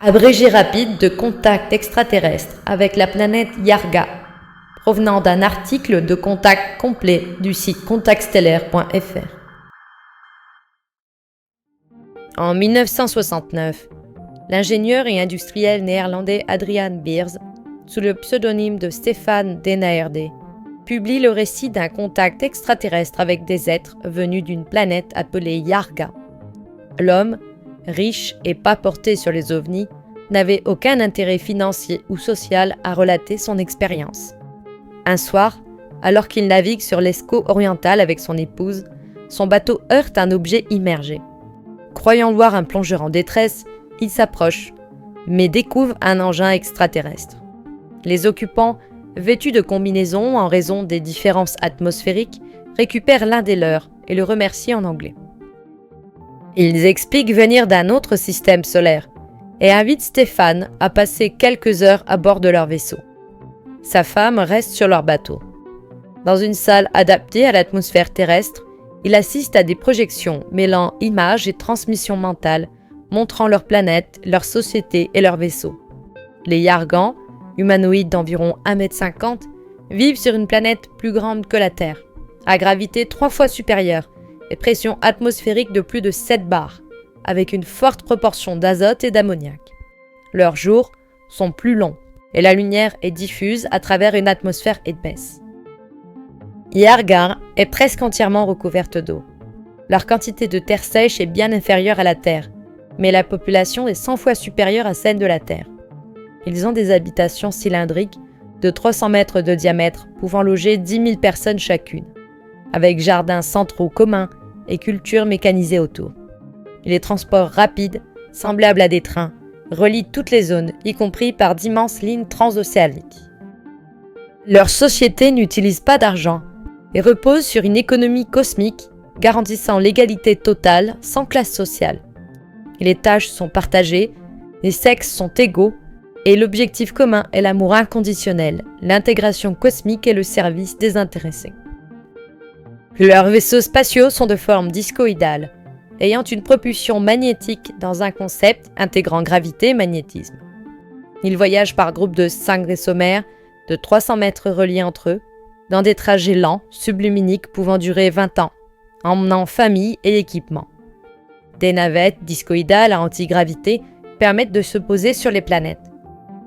Abrégé rapide de contact extraterrestre avec la planète Yarga, provenant d'un article de contact complet du site contactstellaire.fr. En 1969, l'ingénieur et industriel néerlandais Adriaan Beers, sous le pseudonyme de Stefan Denaerde, publie le récit d'un contact extraterrestre avec des êtres venus d'une planète appelée Yarga. L'homme, riche et pas porté sur les ovnis, n'avait aucun intérêt financier ou social à relater son expérience. Un soir, alors qu'il navigue sur l'Escaut oriental avec son épouse, son bateau heurte un objet immergé. Croyant voir un plongeur en détresse, il s'approche, mais découvre un engin extraterrestre. Les occupants, vêtus de combinaisons en raison des différences atmosphériques, récupèrent l'un des leurs et le remercient en anglais. Ils expliquent venir d'un autre système solaire et invitent Stéphane à passer quelques heures à bord de leur vaisseau. Sa femme reste sur leur bateau. Dans une salle adaptée à l'atmosphère terrestre, il assiste à des projections mêlant images et transmission mentale, montrant leur planète, leur société et leur vaisseau. Les Yargans, humanoïdes d'environ 1,50 m, vivent sur une planète plus grande que la Terre, à gravité 3 fois supérieure et pression atmosphérique de plus de 7 bars, avec une forte proportion d'azote et d'ammoniac. Leurs jours sont plus longs et la lumière est diffuse à travers une atmosphère épaisse. Yarga est presque entièrement recouverte d'eau. Leur quantité de terre sèche est bien inférieure à la Terre, mais la population est 100 fois supérieure à celle de la Terre. Ils ont des habitations cylindriques de 300 mètres de diamètre pouvant loger 10 000 personnes chacune, avec jardins centraux communs et cultures mécanisées autour. Les transports rapides, semblables à des trains, relient toutes les zones, y compris par d'immenses lignes transocéaniques. Leur société n'utilise pas d'argent et repose sur une économie cosmique garantissant l'égalité totale sans classe sociale. Les tâches sont partagées, les sexes sont égaux et l'objectif commun est l'amour inconditionnel, l'intégration cosmique et le service désintéressé. Leurs vaisseaux spatiaux sont de forme discoïdale, ayant une propulsion magnétique dans un concept intégrant gravité et magnétisme. Ils voyagent par groupes de 5 vaisseaux mères de 300 mètres reliés entre eux, dans des trajets lents, subluminiques pouvant durer 20 ans, emmenant famille et équipement. Des navettes discoïdales à antigravité permettent de se poser sur les planètes.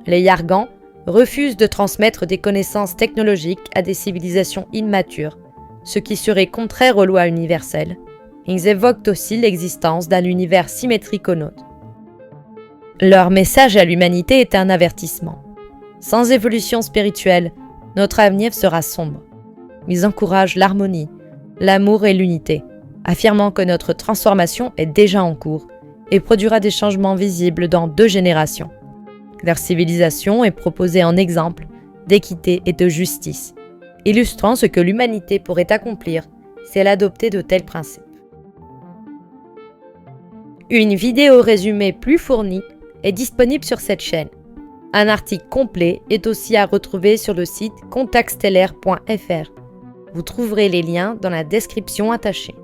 Les Yargans refusent de transmettre des connaissances technologiques à des civilisations immatures, ce qui serait contraire aux lois universelles. Ils évoquent aussi l'existence d'un univers symétrique au nôtre. Leur message à l'humanité est un avertissement. Sans évolution spirituelle, notre avenir sera sombre. Ils encouragent l'harmonie, l'amour et l'unité, affirmant que notre transformation est déjà en cours et produira des changements visibles dans 2 générations. Leur civilisation est proposée en exemple d'équité et de justice, illustrant ce que l'humanité pourrait accomplir si elle adoptait de tels principes. Une vidéo résumée plus fournie est disponible sur cette chaîne. Un article complet est aussi à retrouver sur le site contactstellaire.fr. Vous trouverez les liens dans la description attachée.